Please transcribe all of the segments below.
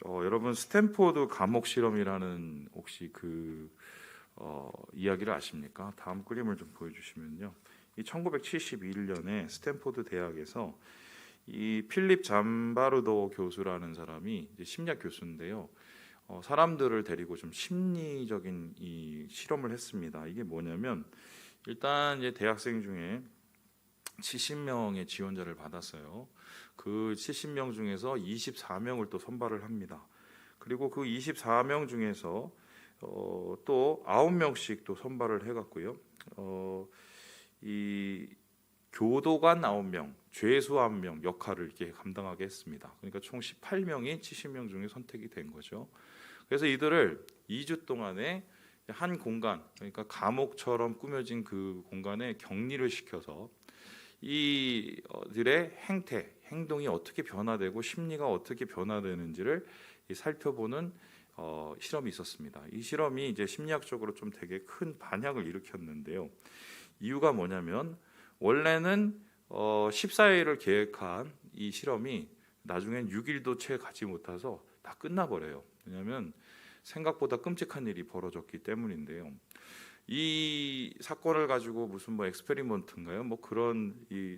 여러분 스탠포드 감옥 실험이라는 혹시 이야기를 아십니까? 다음 그림을 좀 보여주시면요. 이 1971년에 스탠포드 대학에서 이 필립 잠바르도 교수라는 사람이 이제 심리학 교수인데요. 사람들을 데리고 좀 심리적인 이 실험을 했습니다. 이게 뭐냐면 일단 이제 대학생 중에 70명의 지원자를 받았어요. 그 70명 중에서 24명을 또 선발을 합니다. 그리고 그 24명 중에서 또 9명씩 또 선발을 해갖고요. 이 교도관 9명, 죄수 1명 역할을 이렇게 감당하게 했습니다. 그러니까 총 18명이 70명 중에 선택이 된 거죠. 그래서 이들을 2주 동안에 한 공간, 그러니까 감옥처럼 꾸며진 그 공간에 격리를 시켜서 이들의 행동이 어떻게 변화되고 심리가 어떻게 변화되는지를 살펴보는 실험이 있었습니다. 이 실험이 이제 심리학적으로 좀 되게 큰 반향을 일으켰는데요. 이유가 뭐냐면 원래는 14일을 계획한 이 실험이 나중엔 6일도 채 가지 못해서 다 끝나버려요. 왜냐하면 생각보다 끔찍한 일이 벌어졌기 때문인데요. 이 사건을 가지고 무슨 뭐 엑스페리먼트인가요? 뭐 그런 이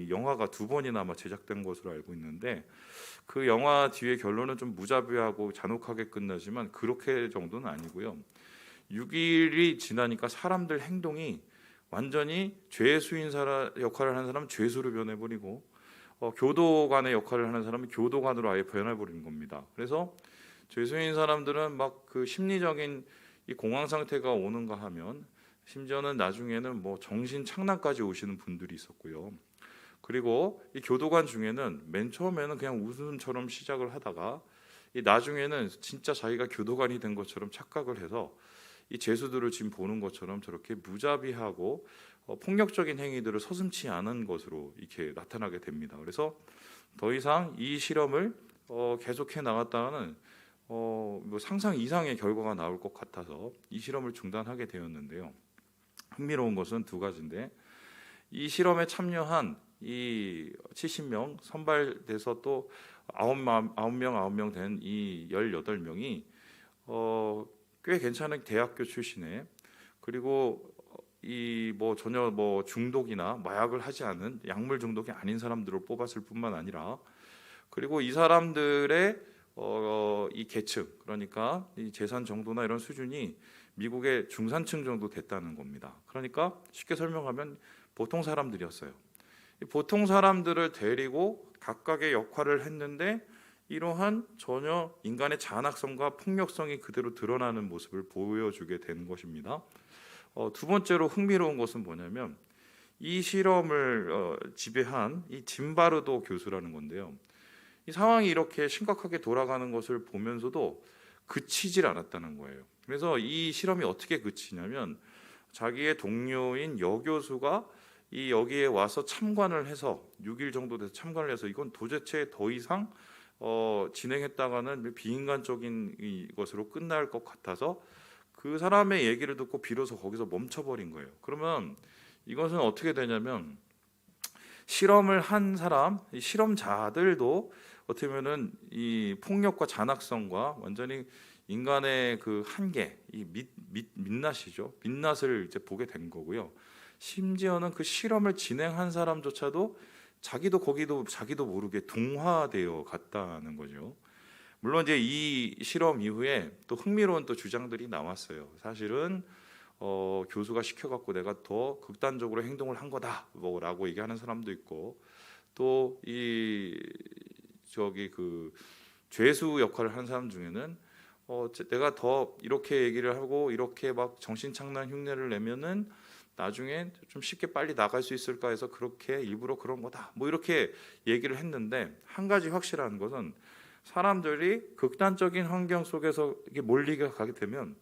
영화가 2번이나 아마 제작된 것으로 알고 있는데 그 영화 뒤에 결론은 좀 무자비하고 잔혹하게 끝나지만 그렇게 정도는 아니고요. 6일이 지나니까 사람들 행동이 완전히 죄수인 사람 역할을 하는 사람은 죄수로 변해버리고 교도관의 역할을 하는 사람은 교도관으로 아예 변해버리는 겁니다. 그래서 죄수인 사람들은 막 그 심리적인 이 공황 상태가 오는가 하면 심지어는 나중에는 뭐 정신 착란까지 오시는 분들이 있었고요. 그리고 이 교도관 중에는 맨 처음에는 그냥 웃음처럼 시작을 하다가 이 나중에는 진짜 자기가 교도관이 된 것처럼 착각을 해서 이 죄수들을 지금 보는 것처럼 저렇게 무자비하고 폭력적인 행위들을 서슴지 않은 것으로 이렇게 나타나게 됩니다. 그래서 더 이상 이 실험을 계속해 나갔다가는 뭐 상상 이상의 결과가 나올 것 같아서 이 실험을 중단하게 되었는데요. 흥미로운 것은 2가지인데 이 실험에 참여한 이 70명 선발돼서 또 9명 된 이 18명이 꽤 괜찮은 대학교 출신에 그리고 이 뭐 전혀 뭐 중독이나 마약을 하지 않은 약물 중독이 아닌 사람들을 뽑았을 뿐만 아니라 그리고 이 사람들의 이 계층 그러니까 이 재산 정도나 이런 수준이 미국의 중산층 정도 됐다는 겁니다. 그러니까 쉽게 설명하면 보통 사람들이었어요. 이 보통 사람들을 데리고 각각의 역할을 했는데 이러한 전혀 인간의 잔악성과 폭력성이 그대로 드러나는 모습을 보여주게 된 것입니다. 2번째로 흥미로운 것은 뭐냐면 이 실험을 지배한 이 짐바르도 교수라는 건데요. 이 상황이 이렇게 심각하게 돌아가는 것을 보면서도 그치질 않았다는 거예요. 그래서 이 실험이 어떻게 그치냐면 자기의 동료인 여교수가 이 여기에 와서 참관을 해서 6일 정도 돼서 참관을 해서 이건 도대체 더 이상 진행했다가는 비인간적인 것으로 끝날 것 같아서 그 사람의 얘기를 듣고 비로소 거기서 멈춰버린 거예요. 그러면 이것은 어떻게 되냐면 실험을 한 사람, 이 실험자들도 어떻게 보면은 이 폭력과 잔악성과 완전히 인간의 그 한계, 이 민낯이죠. 민낯을 이제 보게 된 거고요. 심지어는 그 실험을 진행한 사람조차도 자기도 모르게 동화되어 갔다는 거죠. 물론 이제 이 실험 이후에 또 흥미로운 또 주장들이 나왔어요. 사실은 교수가 시켜갖고 내가 더 극단적으로 행동을 한 거다 뭐라고 얘기하는 사람도 있고 또 이 저기 그 죄수 역할을 하는 사람 중에는 내가 더 이렇게 얘기를 하고 이렇게 막 정신착란 흉내를 내면은 나중에 좀 쉽게 빨리 나갈 수 있을까 해서 그렇게 일부러 그런 거다 뭐 이렇게 얘기를 했는데 한 가지 확실한 것은 사람들이 극단적인 환경 속에서 이게 몰리게 가게 되면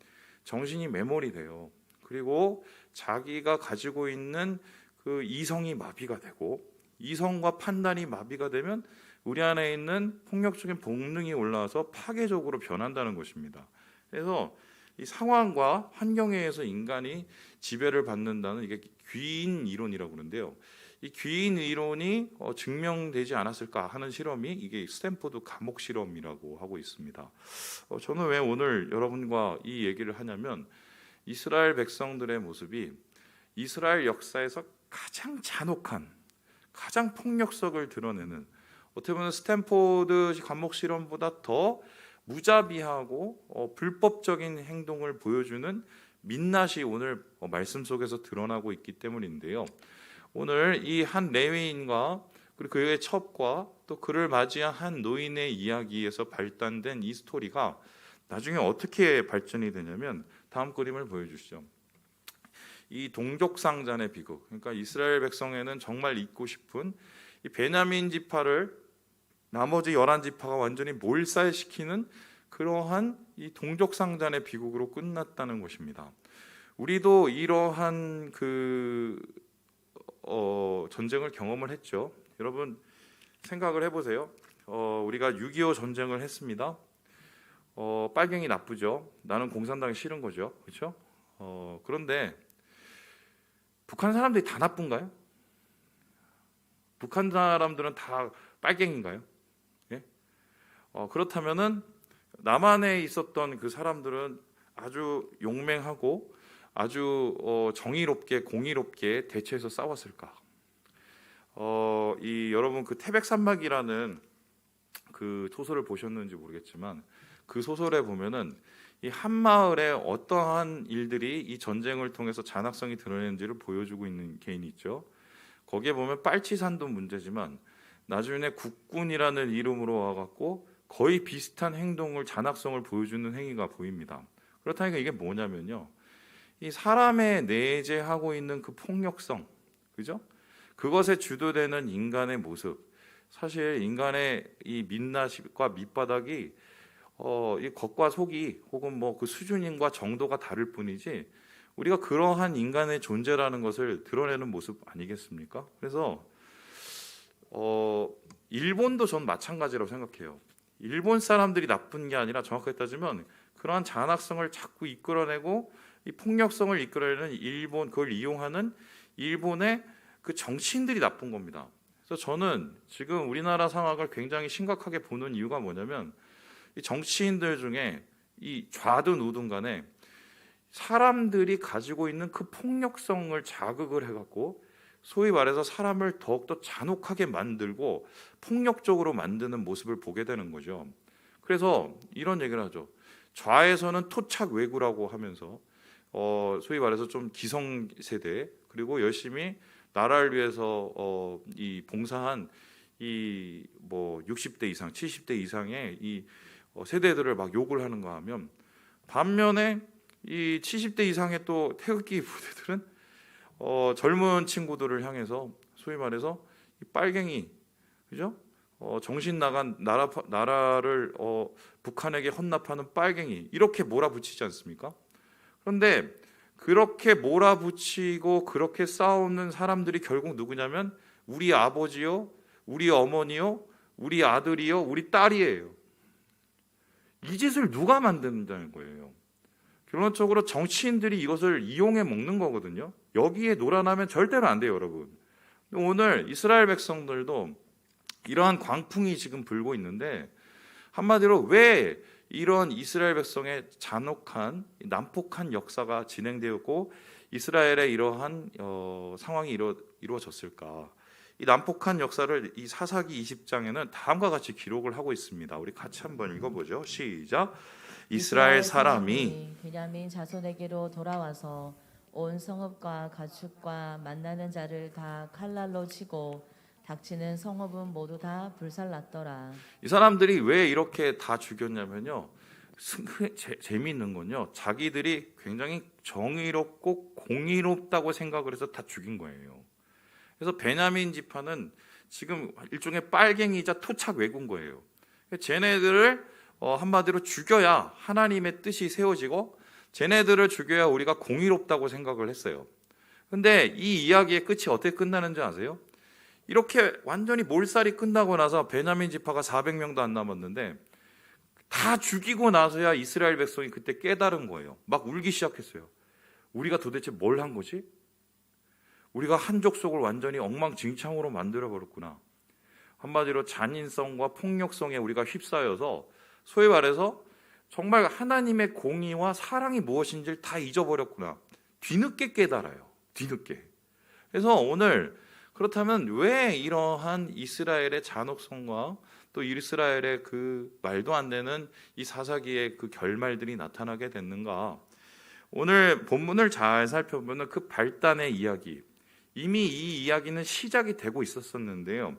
정신이 매몰이 돼요. 그리고 자기가 가지고 있는 그 이성이 마비가 되고 이성과 판단이 마비가 되면 우리 안에 있는 폭력적인 본능이 올라와서 파괴적으로 변한다는 것입니다. 그래서 이 상황과 환경에 의해서 인간이 지배를 받는다는 이게 귀인 이론이라고 그러는데요. 이 귀인 이론이 증명되지 않았을까 하는 실험이 이게 스탠포드 감옥 실험이라고 하고 있습니다. 저는 왜 오늘 여러분과 이 얘기를 하냐면 이스라엘 백성들의 모습이 이스라엘 역사에서 가장 잔혹한, 가장 폭력성을 드러내는, 어떻게 보면 스탠포드 감옥 실험보다 더 무자비하고 불법적인 행동을 보여주는 민낯이 오늘 말씀 속에서 드러나고 있기 때문인데요. 오늘 이 한 레위인과 그리고 그의 첩과 또 그를 맞이한 한 노인의 이야기에서 발단된 이 스토리가 나중에 어떻게 발전이 되냐면 다음 그림을 보여주시죠. 이 동족상잔의 비극, 그러니까 이스라엘 백성에는 정말 잊고 싶은 이 베냐민 지파를 나머지 11지파가 완전히 몰살시키는 그러한 이 동족상잔의 비극으로 끝났다는 것입니다. 우리도 이러한 전쟁을 경험을 했죠. 여러분 생각을 해보세요. 우리가 6.25 전쟁을 했습니다. 빨갱이 나쁘죠. 나는 공산당이 싫은 거죠. 그렇죠? 그런데 북한 사람들이 다 나쁜가요? 북한 사람들은 다 빨갱인가요? 예? 그렇다면은 남한에 있었던 그 사람들은 아주 용맹하고 아주 정의롭게 공의롭게 대처해서 싸웠을까? 여러분 그 태백산맥이라는 그 소설을 보셨는지 모르겠지만 그 소설에 보면은 이 한 마을에 어떠한 일들이 이 전쟁을 통해서 잔악성이 드러내는지를 보여주고 있는 개인이 있죠. 거기에 보면 빨치산도 문제지만 나중에 국군이라는 이름으로 와갖고 거의 비슷한 행동을 잔악성을 보여주는 행위가 보입니다. 그렇다니까 이게 뭐냐면요, 이 사람의 내재하고 있는 그 폭력성, 그죠? 그것에 주도되는 인간의 모습, 사실 인간의 이 민낯과 밑바닥이 이 겉과 속이 혹은 뭐 그 수준과 정도가 다를 뿐이지 우리가 그러한 인간의 존재라는 것을 드러내는 모습 아니겠습니까? 그래서 일본도 전 마찬가지라고 생각해요. 일본 사람들이 나쁜 게 아니라 정확하게 따지면 그러한 잔악성을 자꾸 이끌어내고 이 폭력성을 이끌어내는 일본, 그걸 이용하는 일본의 그 정치인들이 나쁜 겁니다. 그래서 저는 지금 우리나라 상황을 굉장히 심각하게 보는 이유가 뭐냐면 이 정치인들 중에 이 좌든 우든 간에 사람들이 가지고 있는 그 폭력성을 자극을 해갖고 소위 말해서 사람을 더욱더 잔혹하게 만들고 폭력적으로 만드는 모습을 보게 되는 거죠. 그래서 이런 얘기를 하죠. 좌에서는 토착 외구라고 하면서 소위 말해서 좀 기성세대 그리고 열심히 나라를 위해서 이 봉사한 이 뭐 60대 이상, 70대 이상의 이 세대들을 막 욕을 하는가 하면 반면에 이 70대 이상의 또 태극기 부대들은 젊은 친구들을 향해서 소위 말해서 이 빨갱이, 그죠? 정신 나간 나라를 북한에게 헌납하는 빨갱이 이렇게 몰아붙이지 않습니까? 그런데 그렇게 몰아붙이고 그렇게 싸우는 사람들이 결국 누구냐면 우리 아버지요, 우리 어머니요, 우리 아들이요, 우리 딸이에요. 이 짓을 누가 만든다는 거예요? 결론적으로 정치인들이 이것을 이용해 먹는 거거든요. 여기에 놀아나면 절대로 안 돼요, 여러분. 오늘 이스라엘 백성들도 이러한 광풍이 지금 불고 있는데 한마디로 왜 이런 이스라엘 백성의 잔혹한 난폭한 역사가 진행되었고 이스라엘의 이러한 상황이 이루어졌을까? 이 난폭한 역사를 이 사사기 20장에는 다음과 같이 기록을 하고 있습니다. 우리 같이 한번 읽어보죠. 시작. 이스라엘 사람이 베냐민 자손에게로 돌아와서 온 성읍과 가축과 만나는 자를 다 칼날로 치고 닥치는 성읍은 모두 다 불살랐더라. 이 사람들이 왜 이렇게 다 죽였냐면요. 재미있는 건요. 자기들이 굉장히 정의롭고 공의롭다고 생각을 해서 다 죽인 거예요. 그래서 베냐민 지파는 지금 일종의 빨갱이자 토착 외군 거예요. 쟤네들을 한마디로 죽여야 하나님의 뜻이 세워지고 쟤네들을 죽여야 우리가 공의롭다고 생각을 했어요. 근데 이 이야기의 끝이 어떻게 끝나는지 아세요? 이렇게 완전히 몰살이 끝나고 나서 베냐민 지파가 400명도 안 남았는데 다 죽이고 나서야 이스라엘 백성이 그때 깨달은 거예요. 막 울기 시작했어요. 우리가 도대체 뭘 한 거지? 우리가 한 족속을 완전히 엉망진창으로 만들어 버렸구나. 한마디로 잔인성과 폭력성에 우리가 휩싸여서 소위 말해서 정말 하나님의 공의와 사랑이 무엇인지를 다 잊어버렸구나. 뒤늦게 깨달아요. 뒤늦게. 그래서 오늘 그렇다면 왜 이러한 이스라엘의 잔혹성과 또 이스라엘의 그 말도 안 되는 이 사사기의 그 결말들이 나타나게 됐는가? 오늘 본문을 잘 살펴보면 그 발단의 이야기, 이미 이 이야기는 시작이 되고 있었었는데요.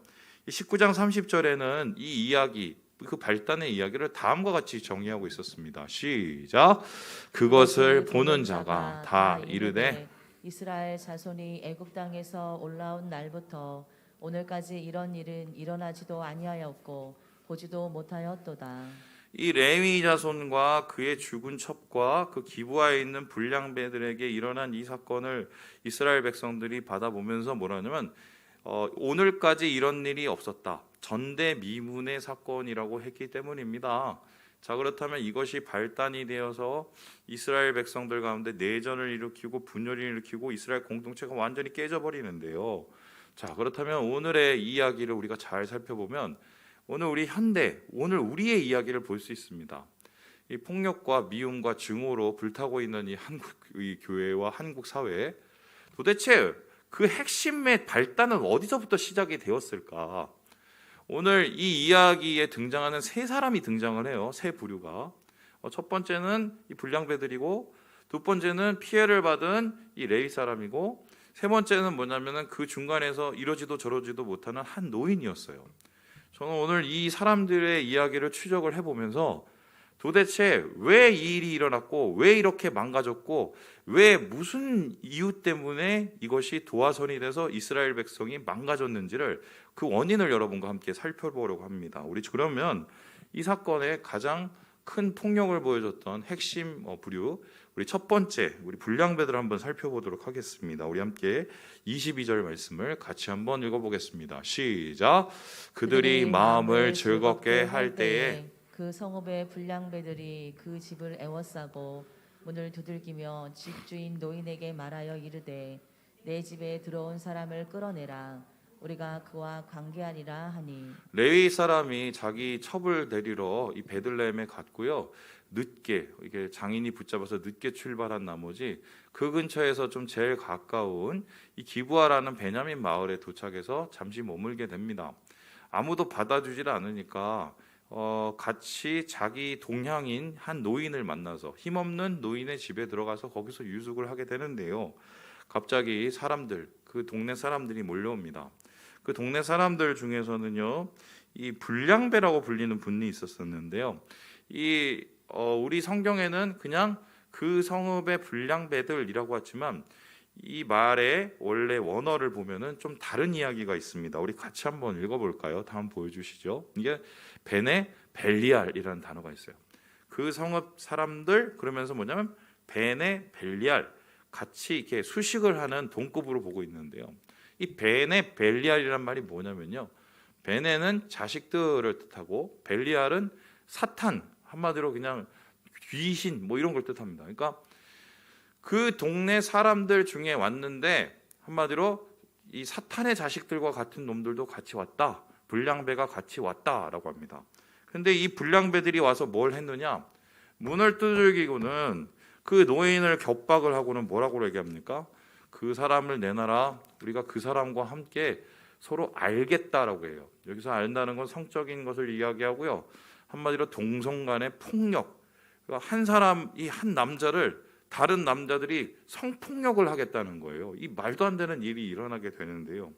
19장 30절에는 이 이야기, 그 발단의 이야기를 다음과 같이 정의하고 있었습니다. 시작. 그것을 보는 자가 다 이르되 이스라엘 자손이 애굽 땅에서 올라온 날부터 오늘까지 이런 일은 일어나지도 아니하였고 보지도 못하였도다. 이 레위 자손과 그의 죽은 첩과 그 기브아에 있는 불량배들에게 일어난 이 사건을 이스라엘 백성들이 받아보면서 뭐라냐면 오늘까지 이런 일이 없었다. 전대미문의 사건이라고 했기 때문입니다. 자, 그렇다면 이것이 발단이 되어서 이스라엘 백성들 가운데 내전을 일으키고 분열을 일으키고 이스라엘 공동체가 완전히 깨져버리는데요. 자, 그렇다면 오늘의 이야기를 우리가 잘 살펴보면 오늘 우리 현대, 오늘 우리의 이야기를 볼 수 있습니다. 이 폭력과 미움과 증오로 불타고 있는 이 한국의 교회와 한국 사회, 도대체 그 핵심의 발단은 어디서부터 시작이 되었을까? 오늘 이 이야기에 등장하는 세 사람이 등장을 해요. 세 부류가. 첫 번째는 이 불량배들이고, 두 번째는 피해를 받은 이 레위 사람이고, 세 번째는 뭐냐면은 그 중간에서 이러지도 저러지도 못하는 한 노인이었어요. 저는 오늘 이 사람들의 이야기를 추적을 해보면서 도대체 왜 이 일이 일어났고 왜 이렇게 망가졌고 왜 무슨 이유 때문에 이것이 도화선이 돼서 이스라엘 백성이 망가졌는지를 그 원인을 여러분과 함께 살펴보려고 합니다. 우리 그러면 이 사건의 가장 큰 폭력을 보여줬던 핵심 부류, 우리 첫 번째 우리 불량배들을 한번 살펴보도록 하겠습니다. 우리 함께 22절 말씀을 같이 한번 읽어보겠습니다. 시작. 그들이 마음을 즐겁게 할 때에 그 성읍의 불량배들이 그 집을 애워싸고 문을 두들기며 집주인 노인에게 말하여 이르되 내 집에 들어온 사람을 끌어내라. 우리가 그와 관계하리라 하니. 레위 사람이 자기 첩을 데리러 이 베들레헴에 갔고요. 늦게 이게 장인이 붙잡아서 늦게 출발한 나머지 그 근처에서 좀 제일 가까운 이 기브아라는 베냐민 마을에 도착해서 잠시 머물게 됩니다. 아무도 받아주질 않으니까 같이 자기 동향인 한 노인을 만나서 힘없는 노인의 집에 들어가서 거기서 유숙을 하게 되는데요. 갑자기 사람들, 그 동네 사람들이 몰려옵니다. 그 동네 사람들 중에서는요, 이 불량배라고 불리는 분이 있었었는데요. 우리 성경에는 그냥 그 성읍의 불량배들이라고 하지만 이 말의 원래 원어를 보면은 좀 다른 이야기가 있습니다. 우리 같이 한번 읽어볼까요? 다음 보여주시죠. 이게 베네 벨리알이라는 단어가 있어요. 그 성읍 사람들 그러면서 뭐냐면 베네 벨리알 같이 이렇게 수식을 하는 동급으로 보고 있는데요. 이 베네 벨리알이란 말이 뭐냐면요. 베네는 자식들을 뜻하고 벨리알은 사탄, 한마디로 그냥 귀신 뭐 이런 걸 뜻합니다. 그러니까 그 동네 사람들 중에 왔는데 한마디로 이 사탄의 자식들과 같은 놈들도 같이 왔다. 불량배가 같이 왔다라고 합니다. 그런데 이 불량배들이 와서 뭘 했느냐? 문을 두들기고는 그 노인을 격박을 하고는 뭐라고 얘기합니까? 그 사람을 내놔라. 우리가 그 사람과 함께 서로 알겠다라고 해요. 여기서 알다는 건 성적인 것을 이야기하고요. 한마디로 동성 간의 폭력. 한 사람이 한 남자를 다른 남자들이 성폭력을 하겠다는 거예요. 이 말도 안 되는 일이 일어나게 되는데요.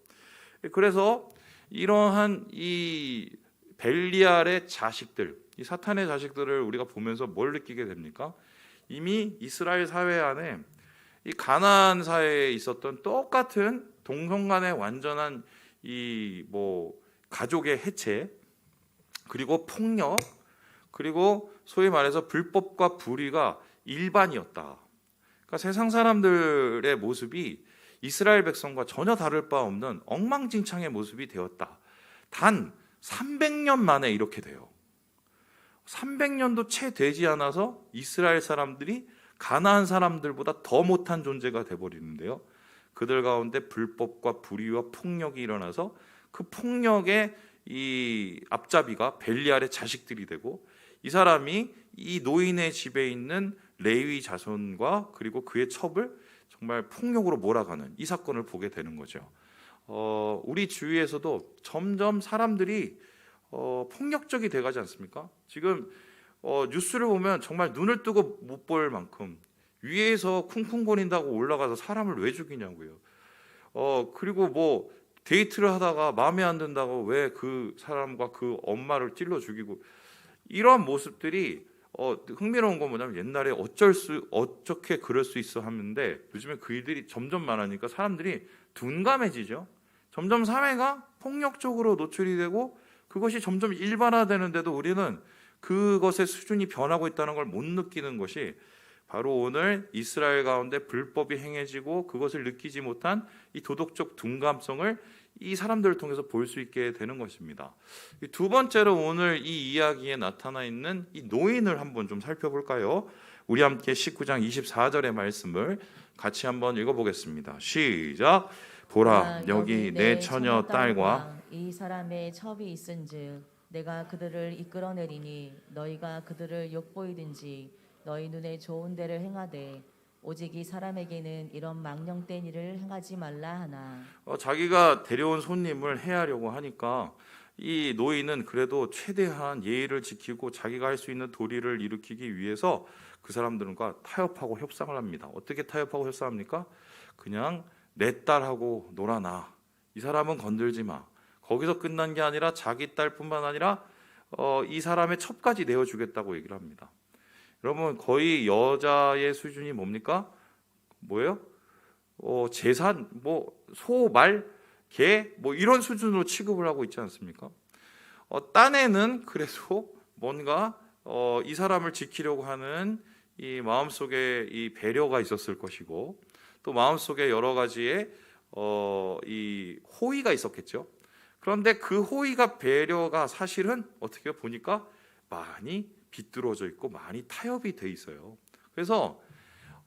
그래서 이러한 이 벨리알의 자식들, 이 사탄의 자식들을 우리가 보면서 뭘 느끼게 됩니까? 이미 이스라엘 사회 안에 이 가나안 사회에 있었던 똑같은 동성 간의 완전한 이 가족의 해체, 그리고 폭력, 그리고 소위 말해서 불법과 불의가 일반이었다. 그러니까 세상 사람들의 모습이 이스라엘 백성과 전혀 다를 바 없는 엉망진창의 모습이 되었다. 단 300년 만에 이렇게 돼요. 300년도 채 되지 않아서 이스라엘 사람들이 가나안 사람들보다 더 못한 존재가 돼버리는데요. 그들 가운데 불법과 불의와 폭력이 일어나서 그 폭력의 이 앞잡이가 벨리알의 자식들이 되고, 이 사람이 이 노인의 집에 있는 레위 자손과 그리고 그의 첩을 정말 폭력으로 몰아가는 이 사건을 보게 되는 거죠. 우리 주위에서도 점점 사람들이 폭력적이 돼가지 않습니까? 지금 뉴스를 보면 정말 눈을 뜨고 못 볼 만큼 위에서 쿵쿵거린다고 올라가서 사람을 왜 죽이냐고요. 그리고 뭐 데이트를 하다가 마음에 안 든다고 왜 그 사람과 그 엄마를 찔러 죽이고, 이러한 모습들이 흥미로운 건 뭐냐면 옛날에 어떻게 그럴 수 있어 하는데 요즘에 그 일들이 점점 많으니까 사람들이 둔감해지죠. 점점 사회가 폭력적으로 노출이 되고 그것이 점점 일반화되는데도 우리는 그것의 수준이 변하고 있다는 걸 못 느끼는 것이 바로 오늘 이스라엘 가운데 불법이 행해지고 그것을 느끼지 못한 이 도덕적 둔감성을 이 사람들을 통해서 볼 수 있게 되는 것입니다. 두 번째로 오늘 이 이야기에 나타나 있는 이 노인을 한번 좀 살펴볼까요? 우리 함께 19장 24절의 말씀을 같이 한번 읽어보겠습니다. 시작. 보라, 여기 내 처녀 딸과 이 사람의 첩이 있은즉 내가 그들을 이끌어내리니 너희가 그들을 욕보이든지 너희 눈에 좋은 데를 행하되 오직 이 사람에게는 이런 망령된 일을 행하지 말라 하나. 자기가 데려온 손님을 해하려고 하니까 이 노인은 그래도 최대한 예의를 지키고 자기가 할 수 있는 도리를 일으키기 위해서 그 사람들과 타협하고 협상을 합니다. 어떻게 타협하고 협상합니까? 그냥 내 딸하고 놀아놔. 이 사람은 건들지 마. 거기서 끝난 게 아니라 자기 딸뿐만 아니라 이 사람의 첩까지 내어주겠다고 얘기를 합니다. 여러분, 거의 여자의 수준이 뭡니까? 뭐예요? 재산, 뭐 소, 말, 개, 뭐 이런 수준으로 취급을 하고 있지 않습니까? 딴에는 그래도 뭔가 이 사람을 지키려고 하는 이 마음속에 이 배려가 있었을 것이고, 또 마음속에 여러 가지의 이 호의가 있었겠죠. 그런데 그 호의가 배려가 사실은 어떻게 보니까 많이 비뚤어져 있고 많이 타협이 돼 있어요. 그래서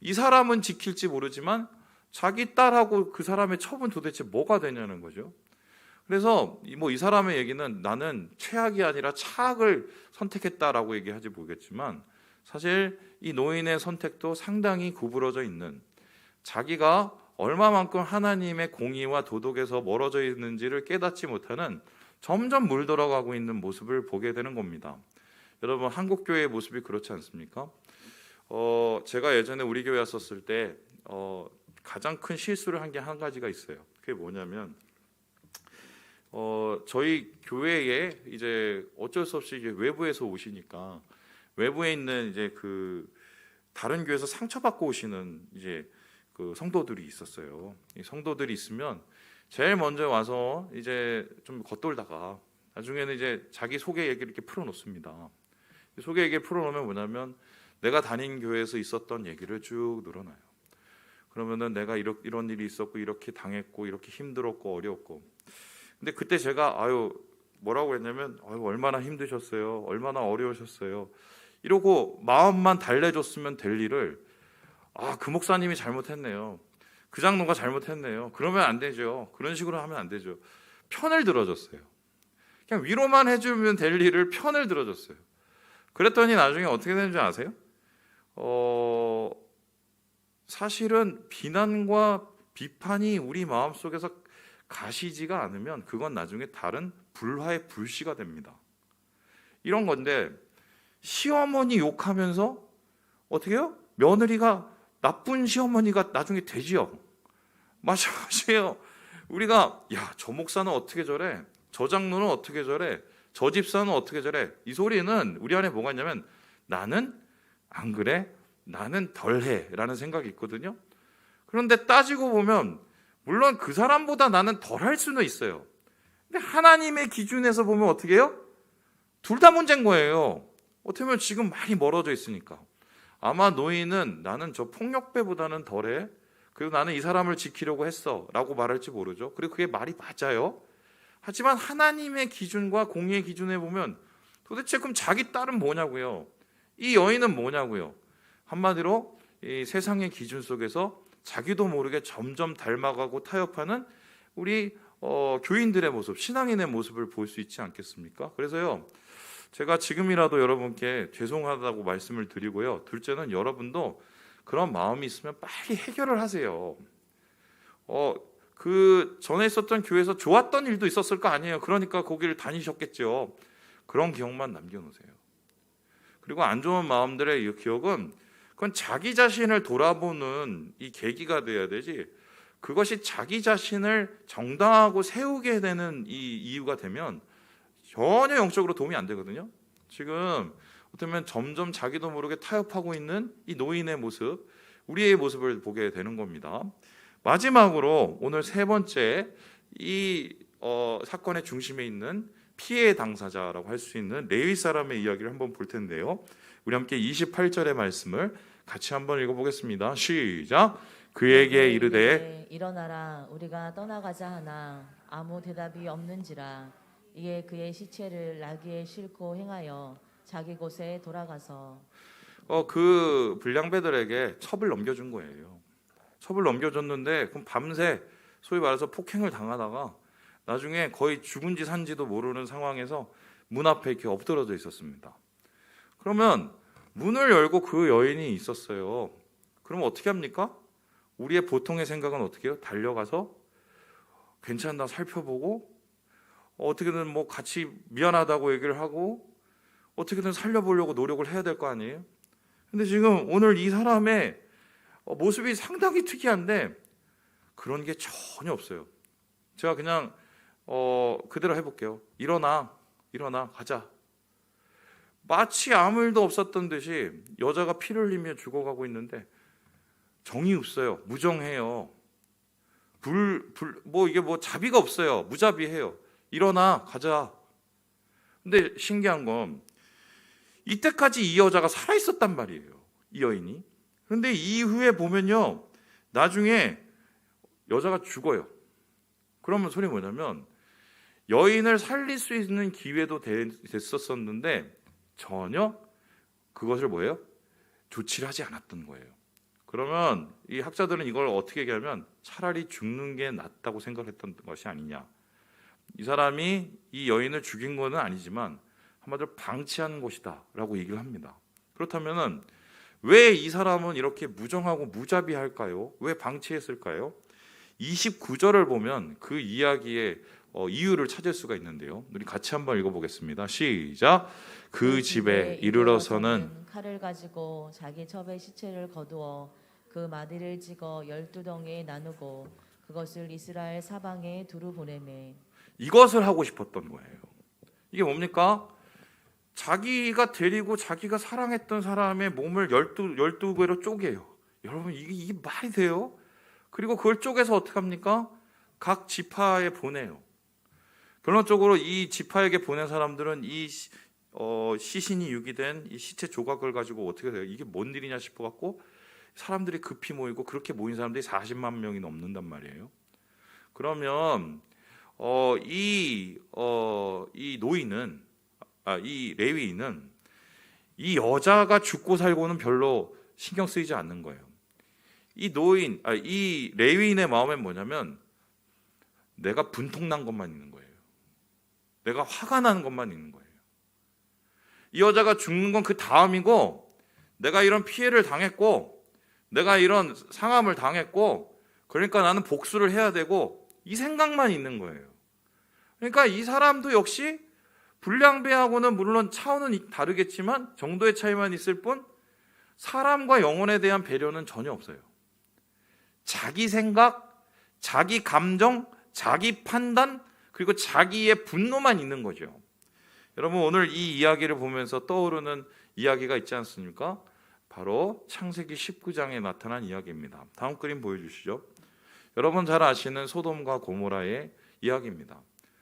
이 사람은 지킬지 모르지만 자기 딸하고 그 사람의 첩은 도대체 뭐가 되냐는 거죠. 그래서 이 사람의 얘기는 나는 최악이 아니라 차악을 선택했다라고 얘기하지 모르겠지만 사실 이 노인의 선택도 상당히 구부러져 있는, 자기가 얼마만큼 하나님의 공의와 도덕에서 멀어져 있는지를 깨닫지 못하는 점점 물들어가고 있는 모습을 보게 되는 겁니다. 여러분, 한국 교회의 모습이 그렇지 않습니까? 제가 예전에 우리 교회 왔었을 때 가장 큰 실수를 한 게 한 가지가 있어요. 그게 뭐냐면 저희 교회에 이제 어쩔 수 없이 이제 외부에서 오시니까 외부에 있는 이제 그 다른 교회에서 상처받고 오시는 이제 그 성도들이 있었어요. 이 성도들이 있으면 제일 먼저 와서 이제 좀 겉돌다가 나중에는 이제 자기 소개 얘기를 이렇게 풀어놓습니다. 소개 얘기를 풀어놓으면 뭐냐면 내가 다닌 교회에서 있었던 얘기를 쭉 늘어나요. 그러면은 내가 이런 일이 있었고 이렇게 당했고 이렇게 힘들었고 어려웠고. 근데 그때 제가 뭐라고 했냐면 얼마나 힘드셨어요, 얼마나 어려우셨어요 이러고 마음만 달래줬으면 될 일을 그 목사님이 잘못했네요, 그 장로가 잘못했네요, 그러면 안 되죠, 그런 식으로 하면 안 되죠. 편을 들어줬어요. 그냥 위로만 해주면 될 일을 편을 들어줬어요. 그랬더니 나중에 어떻게 되는지 아세요? 사실은 비난과 비판이 우리 마음속에서 가시지가 않으면 그건 나중에 다른 불화의 불씨가 됩니다. 이런 건데 시어머니 욕하면서 어떻게 해요? 며느리가 나쁜 시어머니가 나중에 되지요. 마찬가지예요. 우리가 저 목사는 어떻게 저래, 저 장로는 어떻게 저래, 저 집사는 어떻게 저래, 이 소리는 우리 안에 뭐가 있냐면 나는 안 그래, 나는 덜해 라는 생각이 있거든요. 그런데 따지고 보면 물론 그 사람보다 나는 덜할 수는 있어요. 근데 하나님의 기준에서 보면 어떻게 해요? 둘 다 문제인 거예요. 어떻게 보면 지금 많이 멀어져 있으니까. 아마 노인은 나는 저 폭력배보다는 덜해, 그리고 나는 이 사람을 지키려고 했어 라고 말할지 모르죠. 그리고 그게 말이 맞아요. 하지만 하나님의 기준과 공의의 기준에 보면 도대체 그럼 자기 딸은 뭐냐고요, 이 여인은 뭐냐고요. 한마디로 이 세상의 기준 속에서 자기도 모르게 점점 닮아가고 타협하는 우리 교인들의 모습, 신앙인의 모습을 볼 수 있지 않겠습니까? 그래서요, 제가 지금이라도 여러분께 죄송하다고 말씀을 드리고요. 둘째는 여러분도 그런 마음이 있으면 빨리 해결을 하세요. 그 전에 있었던 교회에서 좋았던 일도 있었을 거 아니에요. 그러니까 거기를 다니셨겠죠. 그런 기억만 남겨놓으세요. 그리고 안 좋은 마음들의 이 기억은 그건 자기 자신을 돌아보는 이 계기가 돼야 되지, 그것이 자기 자신을 정당하고 세우게 되는 이 이유가 되면 전혀 영적으로 도움이 안 되거든요. 지금 어쩌면 점점 자기도 모르게 타협하고 있는 이 노인의 모습, 우리의 모습을 보게 되는 겁니다. 마지막으로 오늘 세 번째 이 사건의 중심에 있는 피해 당사자라고 할 수 있는 레위 사람의 이야기를 한번 볼 텐데요. 우리 함께 28절의 말씀을 같이 한번 읽어보겠습니다. 시작. 그에게 이르되 일어나라 우리가 떠나가자 하나 아무 대답이 없는지라 이에 그의 시체를 나귀에 싣고 행하여 자기 곳에 돌아가서 그 불량배들에게 첩을 넘겨준 거예요. 첩을 넘겨줬는데 그럼 밤새 소위 말해서 폭행을 당하다가 나중에 거의 죽은지 산지도 모르는 상황에서 문 앞에 이렇게 엎드러져 있었습니다. 그러면 문을 열고 그 여인이 있었어요. 그럼 어떻게 합니까? 우리의 보통의 생각은 어떻게 해요? 달려가서 괜찮나 살펴보고 어떻게든 뭐 같이 미안하다고 얘기를 하고 어떻게든 살려보려고 노력을 해야 될 거 아니에요? 근데 지금 오늘 이 사람의 모습이 상당히 특이한데 그런 게 전혀 없어요. 제가 그냥 그대로 해볼게요. 일어나 가자. 마치 아무 일도 없었던 듯이 여자가 피를 흘리며 죽어가고 있는데 정이 없어요. 무정해요. 이게 자비가 없어요. 무자비해요. 일어나 가자. 근데 신기한 건 이때까지 이 여자가 살아 있었단 말이에요. 이 여인이. 그런데 이후에 보면요, 나중에 여자가 죽어요. 그러면 소리 뭐냐면 여인을 살릴 수 있는 기회도 됐었었는데 전혀 그것을 뭐예요? 조치를 하지 않았던 거예요. 그러면 이 학자들은 이걸 어떻게 얘기하면 차라리 죽는 게 낫다고 생각했던 것이 아니냐. 이 사람이 이 여인을 죽인 것은 아니지만 한마디로 방치한 것이다 라고 얘기를 합니다. 그렇다면 왜 이 사람은 이렇게 무정하고 무자비할까요? 왜 방치했을까요? 29절을 보면 그 이야기의 이유를 찾을 수가 있는데요. 우리 같이 한번 읽어보겠습니다. 시작. 그 집에 이르러서는 칼을 가지고 자기 첩의 시체를 거두어 그 마디를 찍어 12덩이에 나누고 그것을 이스라엘 사방에 두루 보내매. 이것을 하고 싶었던 거예요. 이게 뭡니까? 자기가 데리고 자기가 사랑했던 사람의 몸을 12개로 쪼개요. 여러분 이게 말이 돼요? 그리고 그걸 쪼개서 어떻게 합니까? 각 지파에 보내요. 결론적으로 이 지파에게 보낸 사람들은 이 시신이 유기된 이 시체 조각을 가지고 어떻게 돼요? 이게 뭔 일이냐 싶어갖고 사람들이 급히 모이고 그렇게 모인 사람들이 40만 명이 넘는단 말이에요. 그러면 이 노인은 이 레위인은 이 여자가 죽고 살고는 별로 신경 쓰이지 않는 거예요. 이 레위인의 마음엔 뭐냐면 내가 분통난 것만 있는 거예요. 내가 화가 나는 것만 있는 거예요. 이 여자가 죽는 건 그 다음이고 내가 이런 피해를 당했고 내가 이런 상함을 당했고 그러니까 나는 복수를 해야 되고 이 생각만 있는 거예요. 그러니까 이 사람도 역시 불량배하고는 물론 차원은 다르겠지만 정도의 차이만 있을 뿐 사람과 영혼에 대한 배려는 전혀 없어요. 자기 생각, 자기 감정, 자기 판단 그리고 자기의 분노만 있는 거죠. 여러분 오늘 이 이야기를 보면서 떠오르는 이야기가 있지 않습니까? 바로 창세기 19장에 나타난 이야기입니다. 다음 그림 보여주시죠. 여러분 잘 아시는 소돔과 고모라의 이야기입니다.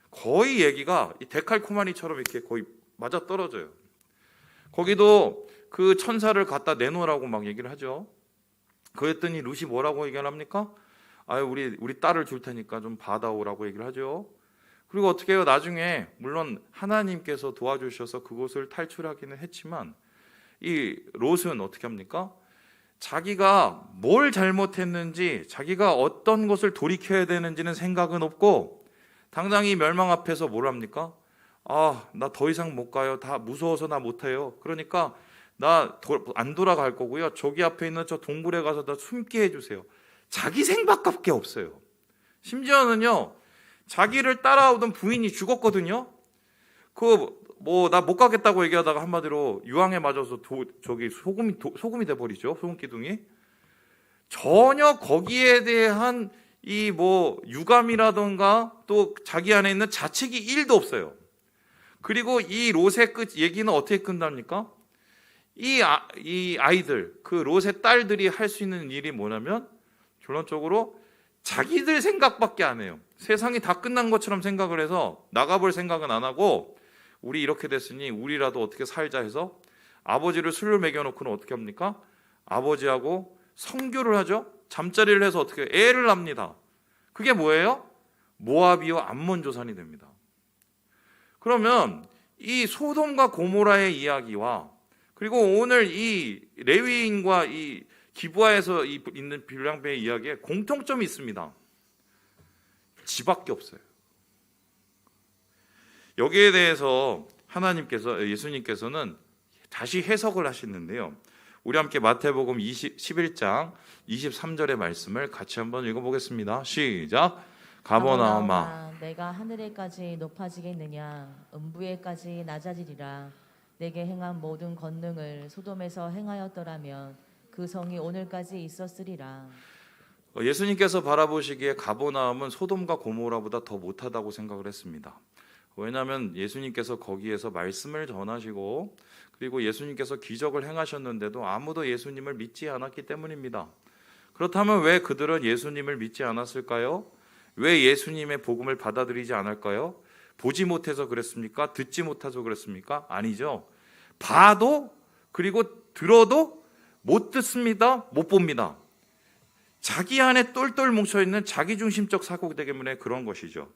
거의 얘기가 이 데칼코마니처럼 이렇게 거의 맞아떨어져요. 거기도 그 천사를 갖다 내놓으라고 막 얘기를 하죠. 그랬더니 룻이 뭐라고 얘기를 합니까? 우리 딸을 줄 테니까 좀 받아오라고 얘기를 하죠. 그리고 어떻게 해요? 나중에 물론 하나님께서 도와주셔서 그곳을 탈출하기는 했지만 이 롯은 어떻게 합니까? 자기가 뭘 잘못했는지, 자기가 어떤 것을 돌이켜야 되는지는 생각은 없고 당장 이 멸망 앞에서 뭘 합니까? 나 더 이상 못 가요. 다 무서워서 나 못 해요. 그러니까 나 안 돌아갈 거고요. 저기 앞에 있는 저 동굴에 가서 나 숨게 해주세요. 자기 생각밖에 없어요. 심지어는요, 자기를 따라오던 부인이 죽었거든요. 나 못 가겠다고 얘기하다가 한마디로 유황에 맞아서 소금이 돼버리죠. 소금 기둥이. 전혀 거기에 대한 유감이라던가 또 자기 안에 있는 자책이 1도 없어요. 그리고 이 롯의 얘기는 어떻게 끝납니까? 이 아이들, 그 롯의 딸들이 할 수 있는 일이 뭐냐면 결론적으로 자기들 생각밖에 안 해요. 세상이 다 끝난 것처럼 생각을 해서 나가볼 생각은 안 하고, 우리 이렇게 됐으니 우리라도 어떻게 살자 해서 아버지를 술을 먹여놓고는 어떻게 합니까? 아버지하고 성교를 하죠. 잠자리를 해서 어떻게 애를 낳습니다. 그게 뭐예요? 모압이요 암몬 조산이 됩니다. 그러면 이 소돔과 고모라의 이야기와 그리고 오늘 이 레위인과 이 기브아에서 있는 빌랑배의 이야기에 공통점이 있습니다. 지밖에 없어요. 여기에 대해서 예수님께서는 다시 해석을 하시는데요. 우리 함께 마태복음 11장 23절의 말씀을 같이 한번 읽어보겠습니다. 시작. 가버나움아, 내가 하늘에까지 높아지겠느냐? 음부에까지 낮아지리라. 내게 행한 모든 권능을 소돔에서 행하였더라면 그 성이 오늘까지 있었으리라. 예수님께서 바라보시기에 가버나움은 소돔과 고모라보다 더 못하다고 생각을 했습니다. 왜냐하면 예수님께서 거기에서 말씀을 전하시고 그리고 예수님께서 기적을 행하셨는데도 아무도 예수님을 믿지 않았기 때문입니다. 그렇다면 왜 그들은 예수님을 믿지 않았을까요? 왜 예수님의 복음을 받아들이지 않을까요? 보지 못해서 그랬습니까? 듣지 못해서 그랬습니까? 아니죠. 봐도 그리고 들어도 못 듣습니다. 못 봅니다. 자기 안에 똘똘 뭉쳐있는 자기중심적 사고 때문에 그런 것이죠.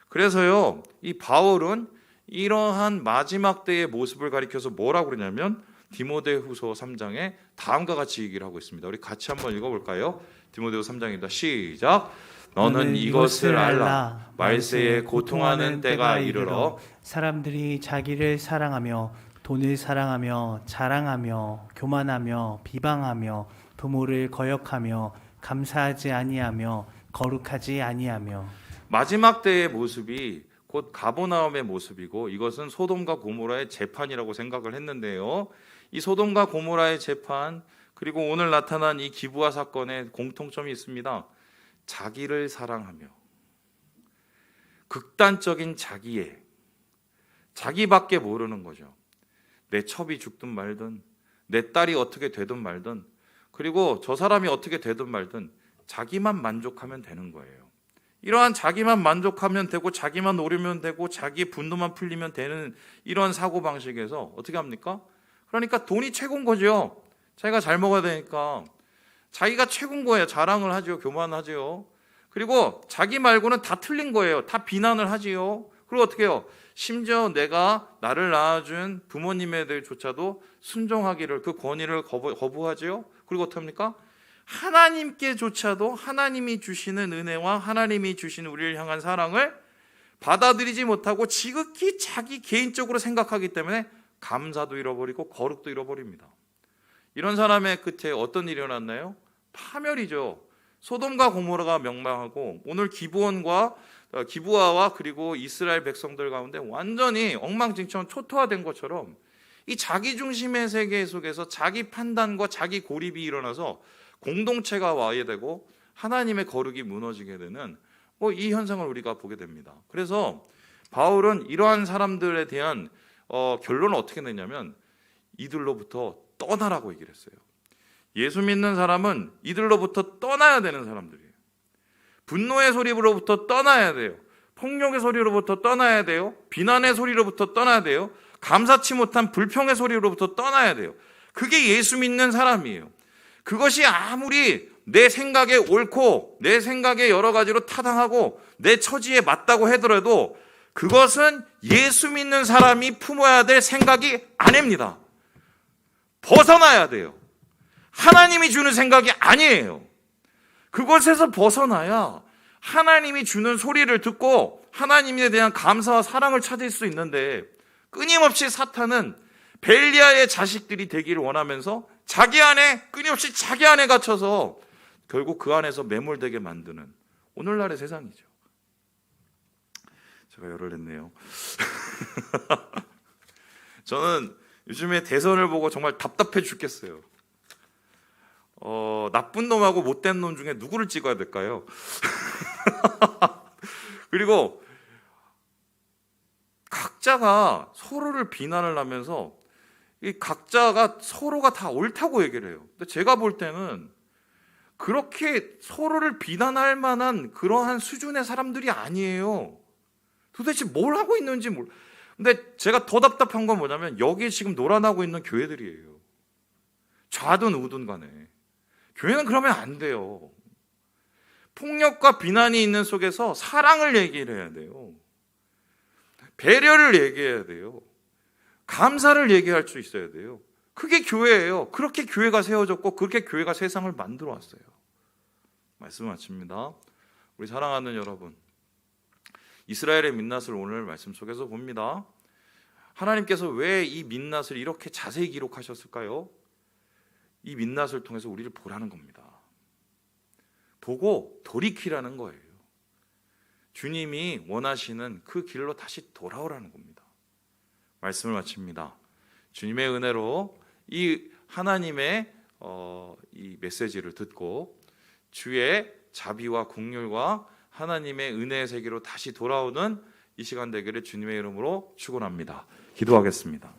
그래서요, 이 바울은 이러한 마지막 때의 모습을 가리켜서 뭐라고 그러냐면 디모데후서 3장에 다음과 같이 얘기를 하고 있습니다. 우리 같이 한번 읽어볼까요? 디모데후서 3장입니다. 시작. 너는 이것을 알라. 말세에 고통하는 때가 이르러 사람들이 자기를 사랑하며 돈을 사랑하며 자랑하며 교만하며 비방하며 부모를 거역하며 감사하지 아니하며 거룩하지 아니하며. 마지막 때의 모습이 곧 가버나움의 모습이고 이것은 소돔과 고모라의 재판이라고 생각을 했는데요. 이 소돔과 고모라의 재판 그리고 오늘 나타난 이 기브아 사건에 공통점이 있습니다. 자기를 사랑하며 극단적인 자기밖에 모르는 거죠. 내 첩이 죽든 말든 내 딸이 어떻게 되든 말든 그리고 저 사람이 어떻게 되든 말든 자기만 만족하면 되는 거예요. 이러한 자기만 만족하면 되고 자기만 노리면 되고 자기 분노만 풀리면 되는 이런 사고방식에서 어떻게 합니까? 그러니까 돈이 최고인 거죠. 자기가 잘 먹어야 되니까 자기가 최고인 거예요. 자랑을 하죠. 교만하죠. 그리고 자기 말고는 다 틀린 거예요. 다 비난을 하지요. 그리고 어떻게 해요? 심지어 내가 나를 낳아준 부모님에들조차도 순종하기를 그 권위를 거부하지요. 그리고 어떻게 합니까? 하나님께조차도 하나님이 주시는 은혜와 하나님이 주시는 우리를 향한 사랑을 받아들이지 못하고 지극히 자기 개인적으로 생각하기 때문에 감사도 잃어버리고 거룩도 잃어버립니다. 이런 사람의 끝에 어떤 일이 일어났나요? 파멸이죠. 소돔과 고모라가 멸망하고 오늘 기브아와 그리고 이스라엘 백성들 가운데 완전히 엉망진창 초토화된 것처럼 이 자기중심의 세계 속에서 자기 판단과 자기 고립이 일어나서 공동체가 와야 되고 하나님의 거룩이 무너지게 되는 이 현상을 우리가 보게 됩니다. 그래서 바울은 이러한 사람들에 대한 결론을 어떻게 내냐면 이들로부터 떠나라고 얘기를 했어요. 예수 믿는 사람은 이들로부터 떠나야 되는 사람들이에요. 분노의 소리로부터 떠나야 돼요. 폭력의 소리로부터 떠나야 돼요. 비난의 소리로부터 떠나야 돼요. 감사치 못한 불평의 소리로부터 떠나야 돼요. 그게 예수 믿는 사람이에요. 그것이 아무리 내 생각에 옳고 내 생각에 여러 가지로 타당하고 내 처지에 맞다고 하더라도 그것은 예수 믿는 사람이 품어야 될 생각이 아닙니다. 벗어나야 돼요. 하나님이 주는 생각이 아니에요. 그것에서 벗어나야 하나님이 주는 소리를 듣고 하나님에 대한 감사와 사랑을 찾을 수 있는데, 끊임없이 사탄은 벨리아의 자식들이 되기를 원하면서 끊임없이 자기 안에 갇혀서 결국 그 안에서 매몰되게 만드는 오늘날의 세상이죠. 제가 열을 냈네요. 저는 요즘에 대선을 보고 정말 답답해 죽겠어요. 나쁜 놈하고 못된 놈 중에 누구를 찍어야 될까요? 그리고 각자가 서로를 비난을 하면서 이 각자가 서로가 다 옳다고 얘기를 해요. 근데 제가 볼 때는 그렇게 서로를 비난할 만한 그러한 수준의 사람들이 아니에요. 도대체 뭘 하고 있는지 몰라. 근데 제가 더 답답한 건 뭐냐면 여기 지금 놀아나고 있는 교회들이에요. 좌든 우든 간에. 교회는 그러면 안 돼요. 폭력과 비난이 있는 속에서 사랑을 얘기를 해야 돼요. 배려를 얘기해야 돼요. 감사를 얘기할 수 있어야 돼요. 그게 교회예요. 그렇게 교회가 세워졌고 그렇게 교회가 세상을 만들어 왔어요. 말씀 마칩니다. 우리 사랑하는 여러분, 이스라엘의 민낯을 오늘 말씀 속에서 봅니다. 하나님께서 왜 이 민낯을 이렇게 자세히 기록하셨을까요? 이 민낯을 통해서 우리를 보라는 겁니다. 보고 돌이키라는 거예요. 주님이 원하시는 그 길로 다시 돌아오라는 겁니다. 말씀을 마칩니다. 주님의 은혜로 이 하나님의 이 메시지를 듣고 주의 자비와 긍휼과 하나님의 은혜의 세계로 다시 돌아오는 이 시간 되기를 주님의 이름으로 축원합니다. 기도하겠습니다.